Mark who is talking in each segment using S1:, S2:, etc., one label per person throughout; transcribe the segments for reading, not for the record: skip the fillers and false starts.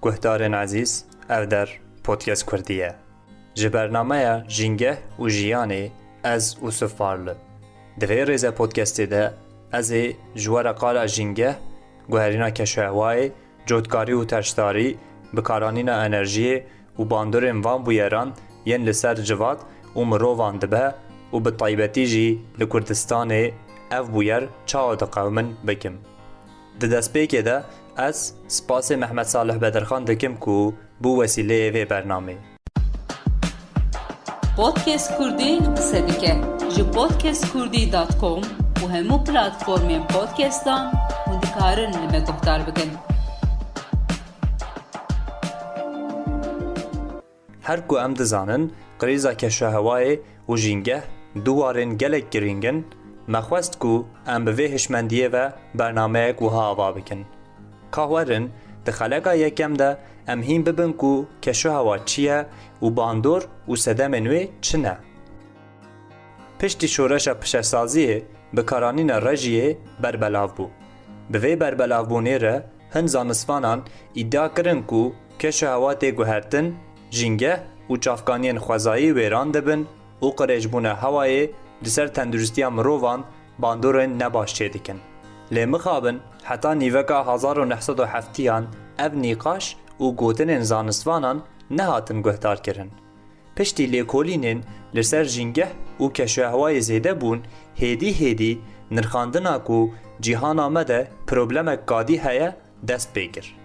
S1: گهدارên عزیز ev der podcast Kurdiye. Ji bernameya Jîngeh û Jiyanê ez Usuf Varlı. Di vê rêze podcastê de ez ê ji were qala jîngeh, guherîna keşehwayê, cotkarî û terşdarî, bikaranîna enerjiyê û bandorên van bûyeran yên li ser civat û mirovan dibe û bi taybetî jî li Kurdistanê ev bûyer çawa diqewmin bikim. Di destpêkê de ez spasê Mehmed Salih Bedirxan dikim ku bû vesîleyê vê bernamê.
S2: Podcast Kurdî qise dike ji podcastkurdî.com û hemû platformên podcastan hûn dikarin li me guhdar bikin.
S1: Her ku em dizanin, qirêza keşehewayê û jîngeh du warên gelek girîngin, me xwest ku em bi vê hişmendiyê ve bernameyek wiha ava bikin. Ka werin, di xeleka yekem de em hîn bibin ku keşehewa çi ye û bandor û sedemên wê çi ne. Piştî şoreşa pişesaziyê, bikaranîna rejiyê berbelav bû. Bi vê berbelavbûnê re hin zanistvanan îdia kirin ku keşehewa tê guhertin, jîngeh û çavkaniyên xwezayî wêran dibin û qirêjbûna hewayê li ser tendurustiya mirovan bandorên nebaş çê dikin. Lê mixabin heta nîveka 1907yan ev nîqaş û gotinên zanistvanan nehatin guhdarkirin. Piştî lêkolînên li ser jîngeh û keşehewayê zêde bûn, hêdî nirxandina ku cîhana me de problemek kadî heye dest pê kir.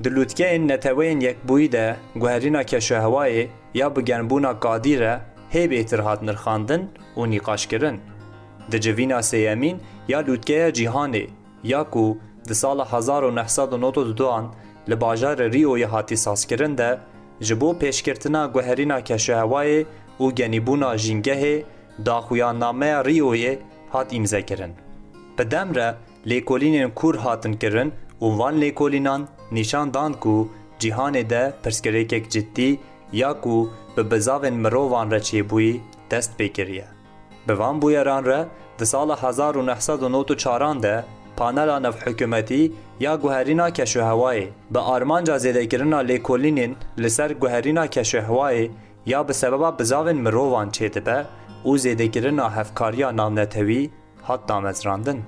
S1: Di lûtkeyên neteweyên yekbûyî de guherîna keşehewayê ya bi genbûna kadî re hê bêtir hat nirxandin û nîqaşkirin. Di civîna sêyemîn ya lûtkeya cîhanê ya ku di sala 1992 li bajarê Rioyê hatî sazkirin de ji bo pêşkirtina guherîna keşehewayê û genîbûna jîngehê daxuyannameya Rioyê hat îmzekirin. Bi dem re lêkolînên kûr hatin kirin û van lêkolînan nîşan dan ku cîhanê de pirsgirêkek ciddî ya ku bi bizavên mirovan re çêbûyî dest pê kiriye. Bi van bûyeran re di sala 1994 de panela navhikûmetî ya guherîna keşehewayê bi armanca zêdekirina lêkolînên li ser guherîna keşehewayê ya bi sebeba bizavên mirovan çê dibe û zêdekirina hevkariya navnetewî hat damezrandin.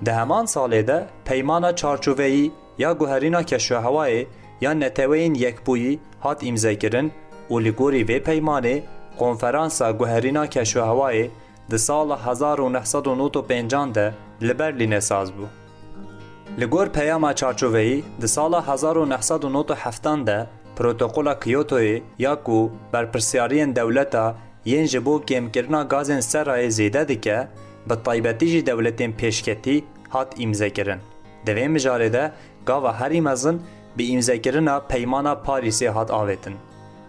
S1: Di heman salê de peymana çarçoveyî ya guherîna keşehewayê ya neteweyên yekbûyî hat îmzekirin û li gorî vê peymanê konferansa guherîna keşehewayê di sala 1995 de li Berlînê saz bû. Li gor peyama çarçoveyî di sala 1997 de protokola Kyotoyê ya ku berpirsyariyên dewleta yên ji bo kêmkirina gazên serayê zêde dike, bi taybetî jî dewletên pêşketî hat îmzekirin. Di vê mijarê de gava herî mezin bi îmzekirina peymana Parîsê hat avêtin.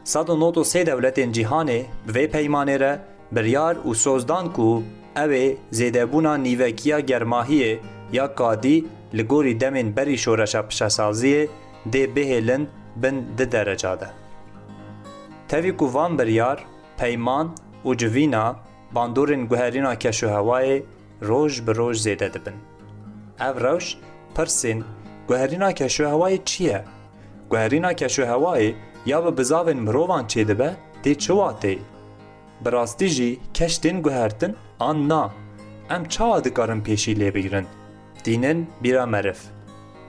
S1: 193 dewletên cîhanê bi vê peymanê re biryar û sozdan ku ew ê zêdebûna nîvekiya germahiyê ya kadî li gorî demên berî şoreşa pişesaziyê dê bihêlin bin di dereca de. Tevî ku van biryar, peyman û civîna bandorên guherîna keşehewayê roj bi roj zêde dibin. Ev rewş pirsên guherîna keşehewayê çi ye? Guherîna keşehewayê ya bi bizavên mirovan çê dibe tê çi watê? Bi rastî jî keş tên guhertin an na. Em çawa dikarin pêşî lê bigirin? Dînin bîra merif.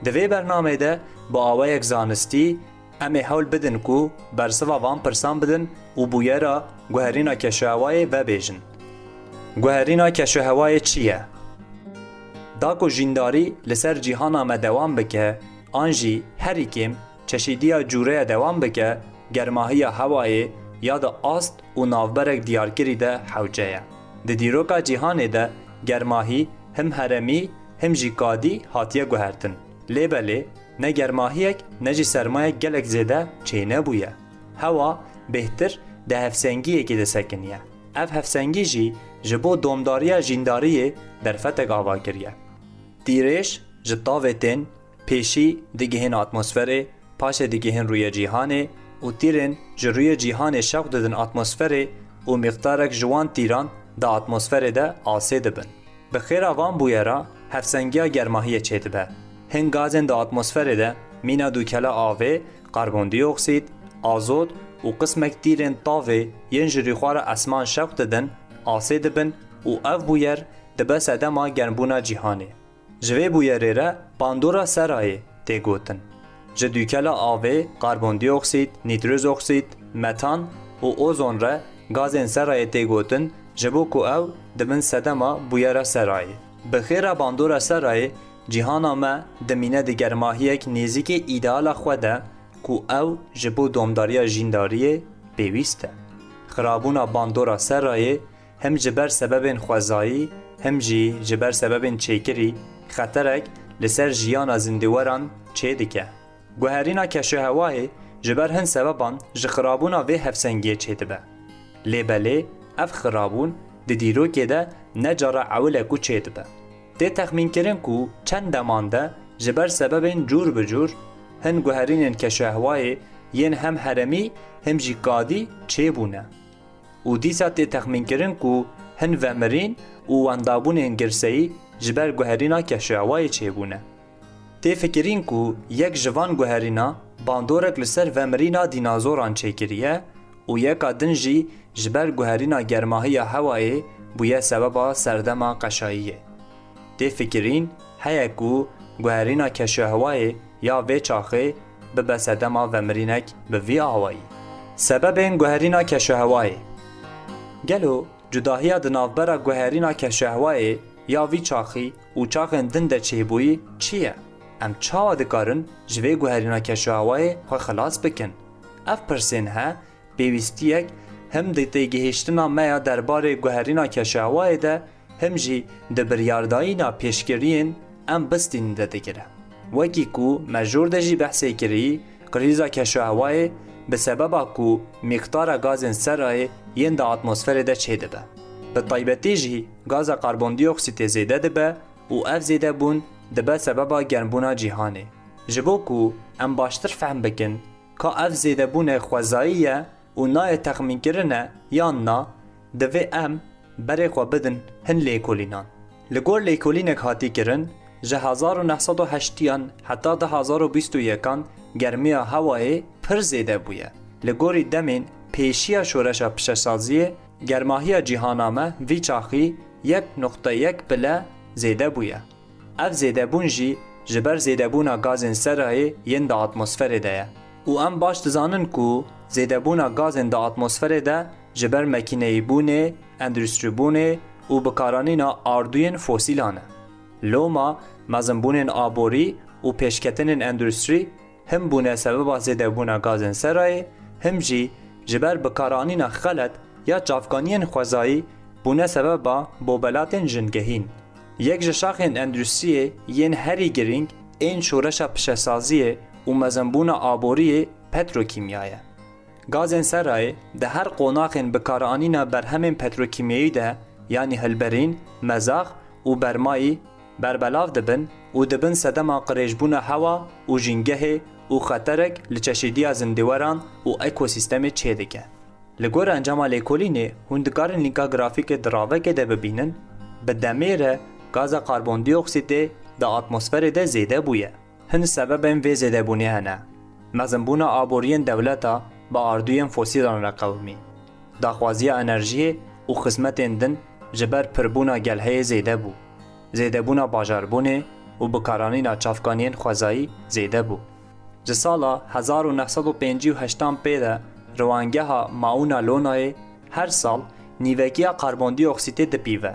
S1: Di vê bernamê de bi awayek zanistî em ê hewl bidin ku bersiva van pirsan bidin û bûyera guherîna keşehewayê vebêjin. Guherîna keşehewayê çi ye? Da ku jîndarî li ser cîhana me dewam bike, an jî herî kêm çeşîdiya cûreya dewam bike, germahiya hewayê ya da ast û navberek diyarkirî de hewce ye. Di dîroka cîhanê de germahî him heremî him jî kadî hatiye guhertin. Lêbelê ne germahiyek ne jî sermayek gelek zêde çê nebûye. Hewa bêhtir di hevsengiyekê de sekiniye. Ev hevsengî jî ji bo domdariya jîndariyê derfetek ava kiriye. Dîrêj ji tavê tên pêşî digihên atmosferê, paşê digihên rûyê cîhanê û tîrên ji rûyê cîhanê şeq didin atmosferê û miqdarek ji wan tîran da atmosferê de asê dibin. Bi xêra van bûyera hevsengiya germahiyê çê dibe. Hin gazên da atmosferê de مینا دوکلا آوه، کاربون دی اکسید، آزود و قسمک دیرین طاوه ین جری خوار اسمان شوق ددن آسه دبن و اف بویر دبه سدما گرمبونا جیهانه. جوه بویره را باندورا سرایه تی گوتن. جدوکلا آوه، کاربون دی اکسید، نیتروز اکسید، متان و اوزون را گازین سرایه تی گوتن جبو کو او دبن سدما بویره سرایه. بخیره باندورا سرایه جیهانا ما دمینه دی گرماهیک نیزیک ایدالا خوده کو او جبو دومداریا جینداریه بیویسته. خرابونا باندورا سرایه هم جبر سببین خوزایی هم جبر سببین چیکری خطرک لسر جیانا زندواران چه دیگه. گوهرینا کشو هوای جبر هن سببان جخرابونا وی هفسنگیه چه دبه. لیبله اف خرابون دی دیرو که ده نجارا اوله کو چه دبه. ده تخمین کرن کو چند دمانده جبر سببین جور بجور هن گوهرینن کشو هوای ین هم هرمی هم جی قادی چه بونه. و دیسا ده تخمین کرن کو هن ومرین و واندابونن گرسایی جبر گوهرینا کشو هوای چه بونه. تی فکرین کو یک جوان گوهرینا باندورک لسر ومرینا دینازوران چه کریه و یک دنجی جبر گوهرینا گرماهی هوای بویه سببا سردما قشاییه. تی فکرین هیا کو گوهرینا کشو هوای یا وی چاخه به سردما ومرینک به وی هوایی. سبب گوهرینا کشو هوای گلو جداهیا دنافبرا گوهرینا کشو هوای یا وی چاخی و چاخن دنده چه بویی چیه؟ ام چاوا دکارن جوی گوهرینا کشو هوای خواه خلاص بکن. اف پرسین ها بیویستیک هم دیتی گهشتنا میا درباره گوهرینا کشو هوای ده هم جی دبریاردایینا پیشگرین ام بستین ده دگره. وکی کو مجور ده جی بحثی کری قریزا کشو هوای به سبب کو مقدار گازن سرای ین ده اتمسفر ده چه ده به. به طیبتی جی گاز کاربون دی اکسید زیده ده به و اف زیده بون دبه سببا گرمبونا جیهانه. جبو کو ام باشتر فهم بکن که اف زیده بونه خوزاییه و نای تخمین کرنه یا نا دوی ام بره خوا بدن هن لیکولینان. لگور لیکولینک هاتی کرن جه 1908 حتی ده 2021 گرمیا هوای پر زیده بویه. لگوری دمین پیشیا شورشا پشسازیه گرماهی جیهانامه وی چاخی 1.1 بله زیده بویه. اف زیده بون جی جبر زیده بونا گازن سرای ین دا اتمسفر ده و ام باش دزانن کو زیده بونا گازن دا اتمسفر ده جبر مکینهی بونه، اندرستری بونه و بکارانینا آردوین فوسیلانه. لوما مزنبونن آبوری و پیشکتنن اندرستری هم بونه سبب زیده بونا گازن سرای هم جی جبر بکارانینا خلط یا چافکانین خوزایی بونه سبب بوبلاتن جنگهین. یک جشاخین اندرستریه ین هری گرینگ این شورشا پشسازیه و مزنبون آبوری پتروکیمیایه. گازن سرای ده هر قوناخین بکارانینا بر همین پتروکیمیایی ده یعنی هلبرین، مزاخ و برمایی بربلاف دبن و دبن سدما قریجبون هوا و جنگه و خطرک لچشیدی زندواران و اکوسیستم چه دیگه. لگور انجام لیکولینه هندکارن لینکا گرافیک دراوه که ده ببینن به دمیره گاز کاربون دی اکسید دا اتمسفر ده زیده بویه. هن سبب این وی زیده بونه هنه. مزنبون آبورین دولتا با اردوین فوسیلان را قومی. داخوازی انرژی و خدمت دن جبر پربونا گلهای زیده بو. زیده بونا باجاربونه و بکارانینا چافکانین خوزایی زیده بو. جسالا 1958 پیده روانگه ها ماونا لونای هر سال نیوگیا کاربون دی اکسید ده پیوه.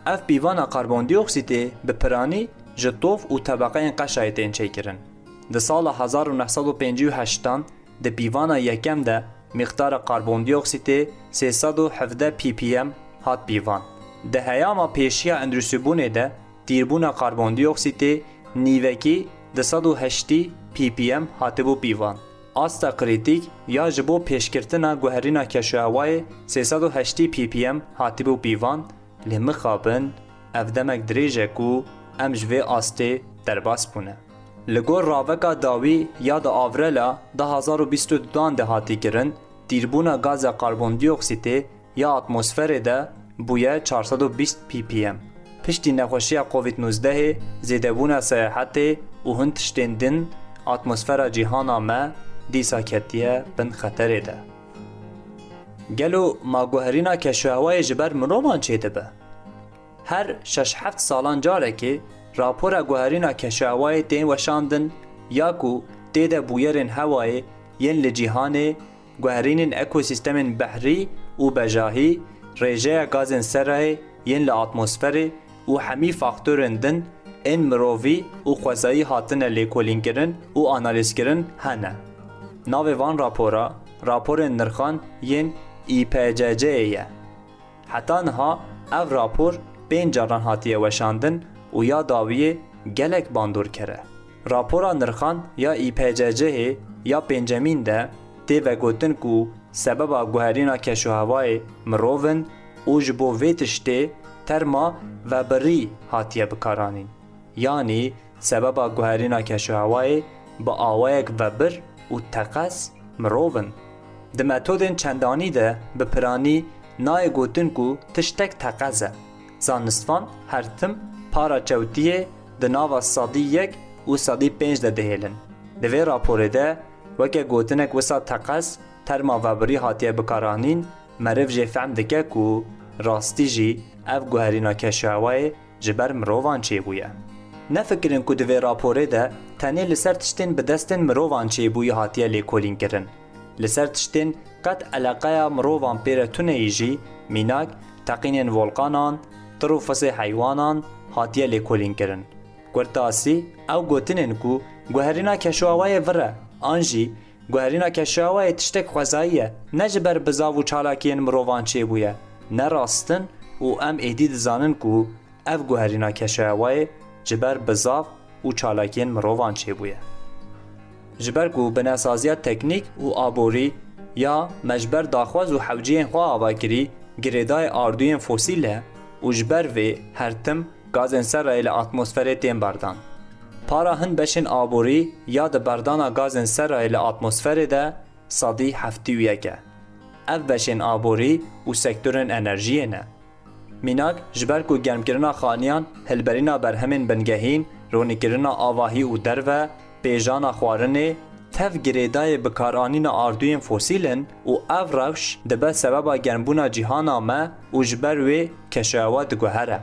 S1: اف بیوانا کاربون دی اکسید به پرانی جطوف و طبقه قشایتین چه کرن. ده سال 1958 ده بیوانا یکم ده مقدار کاربون دی اکسید 317 پی پی ام هات بیوان. ده هیاما پیشیا اندرسیبونه ده دیربونا کاربون دی اکسید نیوگی 280 پی پی ام هاتبو بیوان. آستا کریتیک یا جبو پیشکرتنا گوهرینا کشوهوای 380 پی پی ام هاتبو بیوان لمخابن افدمک دریجه کو ام جوی آسته درباس بونه. لگور راوکا داوی یا دا آورلا 2022 ده هاتی کرن دیربونا گاز کاربون دی اکسید یا اتمسفر ده بویه 420 پی پی ام. پشتی نخوشی کووید 19 زیده بونا سیاحت و هن تشتندن atmosfera cîhana me dîsa ketiye bin xeterê de. Gelo maguherîna keşûhewayê ji ber mirovan çê dibe? Her 6-7 salan carekê rapora guherîna keşûhewayê tên weşandin ya ku tê de bûyerên hewayê yên li cîhanê guherînên ekosîstemên behrî û bejahî, rêjeya gazên serayê yên li atmosferê û hemî faktorên din ên mirovî û xwezayî hatine lêkolînkirin û analîzkirin hene. Navê van rapora, raporên nirxan yên IPCC'yê ye. Heta niha ev rapor 5 caran hatiye weşandin û ya dawiyê gelek bandor kere. Rapora nirxan ya IPCC'yê ya pêncemîn de tê vegotin ku sebeba guherîna keşûhewayê mirovin û ji bo vê tiştê terma ve birî hatiye bikaranîn. Yani sebeba guherîna keşûhewayê bi awayek vebir û teqes mirovin. Di metodên çendanî de bi piranî nayê gotin ku tiştek teqez e. Zanistvan her tim para çewtiyê di nava sadî 1 û sadî 5 de dihêlin. Di vê raporê de weke gotinek wisa teqez terma vebirî hatiye bikaranîn, meriv jê fehm dike ku rastî jî ev guherîna keşûhewayê ji ber mirovan çêbûye. Nefikirin ku di vê raporê de tenê li ser tiştên bi destên mirovan çêbûyî hatiye lêkolînkirin. Li ser tiştên qet eleqeya mirovan pêre tuneyî jî mînak teqînên volkanan, tir û fisê heywanan hatiye lêkolînkirin. Gurtasî ew gotinên ku guherîna keşûhewayê vir e, an jî guherîna keşûhewayê tiştek xwezayî ye, ne ji ber bizav û çalakiyên mirovan çêbûye. Ne rastin û em êdî dizanin ku ev guherîna keşûhewayê ji ber bizav û çalakiyên mirovan çêbûye. Ji ber ku binesaziya teknîk û aborî ya me ji ber daxwaz û hewciyên xwe avakirî girêdayê ardûyên fosîl e û ji ber vê her tim gazên serayê li atmosferê tên berdan. Para hin beşên aborî ya di berdana gazên serayê li atmosferê de sadî 71 e. Ev beşên aborî û sektorên enerjiyê ne. Mînak ji ber ku germkirina xaniyan, hilberîna berhemên bingehîn, ronîkirina avahî û derve, pêjana xwarinê, tev girêdayê bikaranîna ardûyên fosîlin û ev rewş dibe sebeba germbûna cîhana me û ji ber wê keşûhewa diguhere.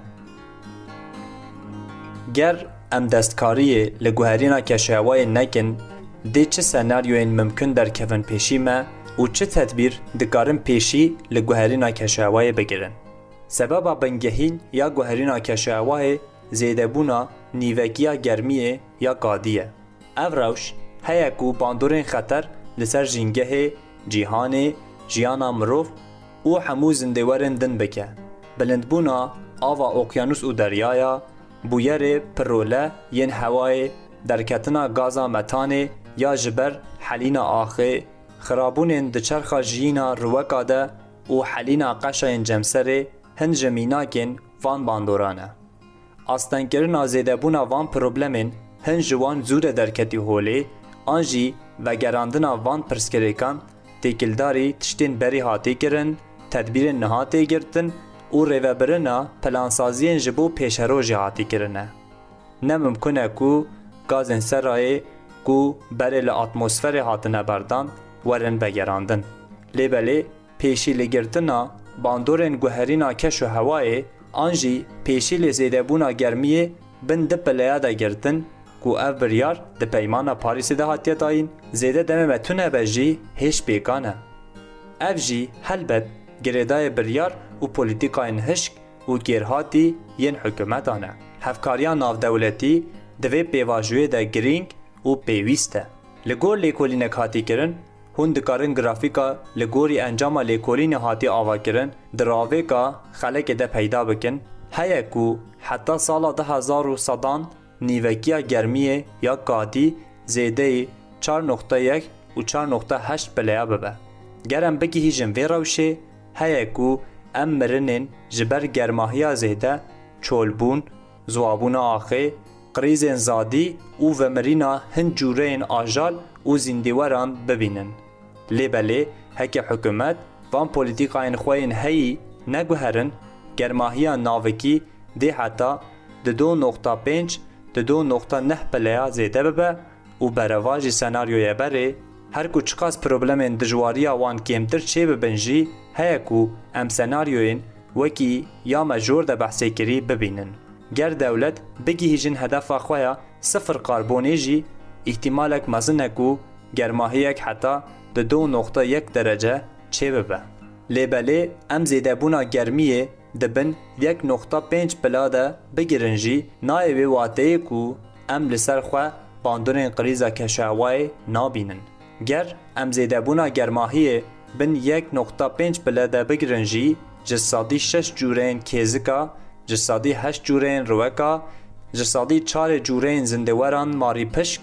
S1: Ger em destkariyê li guherîna keşûhewayê nekin, dê çi senaryoyên mimkün derkevin pêşî me û çi tedbîr dikarin pêşî li guherîna keşûhewayê bigirin. Sebeba bingehîn ya guherîna keşûhewayê zêdebûna nîvekiya germiyê ya gadî ye. Ev rewş heye ku bandorên xeter li ser jîngehê, cîhanê, jiyana mirov û hemû zindêwerên din bike. Bilindbûna ava okyanus û deryaya, bûyerê pirole yên hewayê, derketina gaza metanê ya ji ber helîna axê, xirabûnên di çerxa jiyîna riweka de û helîna qeşayên cemserê hin ji mînakên van bandoran e. Astenkirina zêdebûna van problemên hin ji wan zû de derketî holê, an jî vegerandina van pirsgirêkan têkildarî tiştên berî hatî kirin, tedbîrên niha tê girtin û rêvebirina plansaziyên ji bo pêşerojê hatî kirine. Ne mimkün e ku gazên serayê ku berê li atmosferê hatine berdan werin vegerandin. Lêbelê pêşî lêgirtina bandorên guherîna keşûhewayê an jî pêşî lê zêdebûna germiyê bin di pileya de girtin ku ev biryar di peymana Parîsê de hatiye dayîn, zêde demê me tune be jî hêj pêkan e. Ev jî helbet girêdayê biryar û polîtîkayên hişk û gêrhatî yên hikûmetan e. Hevkariya navdewletî di vê pêvajiyê de girîng û pêwîst e. Li gor lêkolînek hatî kirin, hûn dikarin grafîka li gorî encama lêkolînê hatî avakirin di ravêka xelekê de peyda bikin, heye ku heta sala 2000 nîvekiya germiyê ya gadî zêdeyî 4.1 û 4.8 pileya bibe. Ger em bigihîjin vê rewşê, heye ku em mirinên ji ber germahiya zêde, çolbûn, ziwabûna axê, qrîzên zadî û vemirîna hin cûreyên ajal û zîndîweran bibînin. Lêbelê heke hikûmet van polîtîkayên xwe yên heyî neguherin, germahiya navikî dê heta di 2.5 di 2.9 pileya zêde bibe û bereva jî senaryoya berê her ku çiqas problemên dijwariya wan kêmtir çê bibin jî heye ku em senaryoyên wekî ya me jor de behsê kirî bibînin. Ger dewlet bigihîjin hedefa xwe ya sıfır karbonê jî îhtimalek mezin e ku germahiyek heta di 2.1 derece çê bibe. Lêbelê em zêdebûna germiyê dibin 1.5 bila de bigirin jî nayê wê wateyê ku em li ser xwe bandorên qrîza keşehewayê nabînin. Ger em zêdebûna germahiyê bin 1.5 bila de bigirin jî ji sadî 6 cûreyên kêzika, ji sadî 8 cûreyên riweka, ji sadî 4 cûreyên zindeweran marî pişk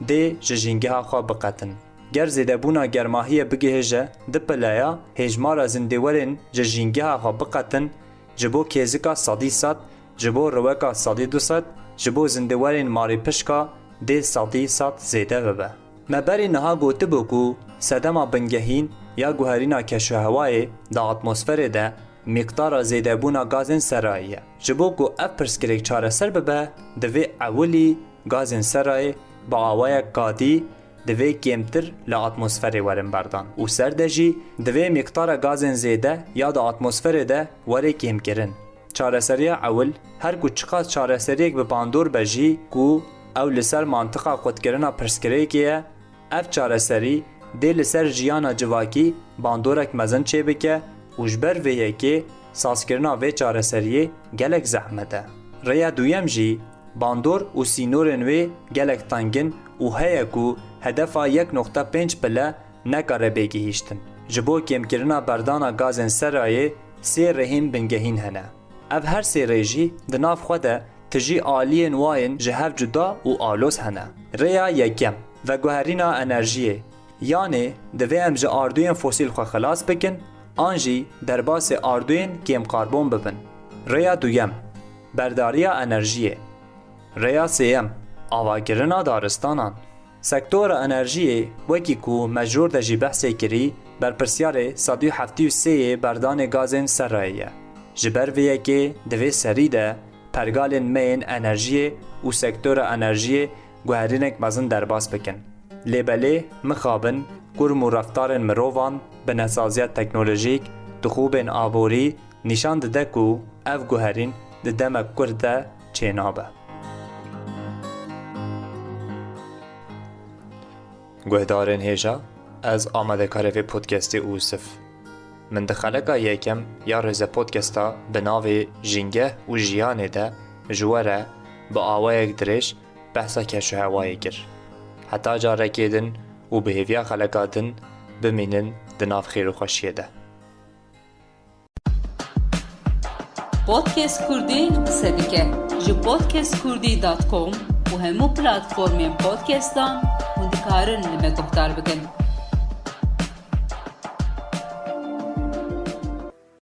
S1: dê ji jîngeha xwe biqetin. Ger zêdebûna germahiyê bigihêje di pileya hêjmara zindewerên ji jîngeha xwe biqetin ji bo kêzika sadî 100, ji bo riweka sadî 200, ji bo zindewerên marî pişka dê sadî 100 zêde bibe. Me berî niha gotibû ku sedema bingehîn ya guherîna keşehewayê di atmosferê de miqdara zêdebûna gazên serayî ye. Ji bo ku ev pirsgirêk çareser bibe, divê ewilî gazên serayê bi awayek kadî divê kêmtir li atmosferê werin berdan û serde jî divê miqdara gazên zêde ya di atmosferê de were kêmkirin. Çareseriya ewil her ku çiqas çareseriyek bi bandor be jî ku ew li ser mantiqa xwedkirina pirsgirêkê ye, ev çareserî dê li ser jiyana civakî bandorek mezin çê bike û ji ber vê yekê sazkirina vê çareseriyê gelek zehmet e. Rêya duyem jî bandor û sînorên wê gelek tengin û heye ku hedefa 1.5 bile nekare bêgihîştin. Ji bo kêmkirina berdana gazên serayê sê rehîn bingehîn hene. Ev her sê rê jî di nav xwe de tijî aliyên wayên ji hev cuda û alos hene. Rêya yekem veguherîna enerjiyê yanê divê em ji ardûyên fosîl xwe xilas bikin an jî derbasê ardûyên kêmkarbon bibin. Rêya duyem berdariya enerjiyê. Rêya sêyem avakirina daristanan. Sektora enerjiyê wekî ku me jor de jî behsê kirî berpirsyarê 173 berdanê gazên serayê ye. Ji ber vê yekê divê serî de pergalên me yên enerjiyê û sektora enerjiyê guherînek mezin derbas bikin. Lêbelê mixabin kurm û reftarên mirovan bi nesaziya teknolojîk dixûbên aborî nîşan dide ku ev guherîn di demek kur de çênabe. Guhdarên hêja, ez amadekarê vê podcastê Ûsif. Min di xeleka yekem ya rêze podcasta bi navê Jîngeh û Jiyanê de ji were bi awayek dirêj behsa keşehewayê kir. Heta carekê din û bi hêviya xeleka din bimînin di nav xêr û xweşiyê de.
S2: Podcast Kurdî qise dike ji podcastkurdî.com û hemû platformên podcastan hûn dikarin li me guhdar bikin.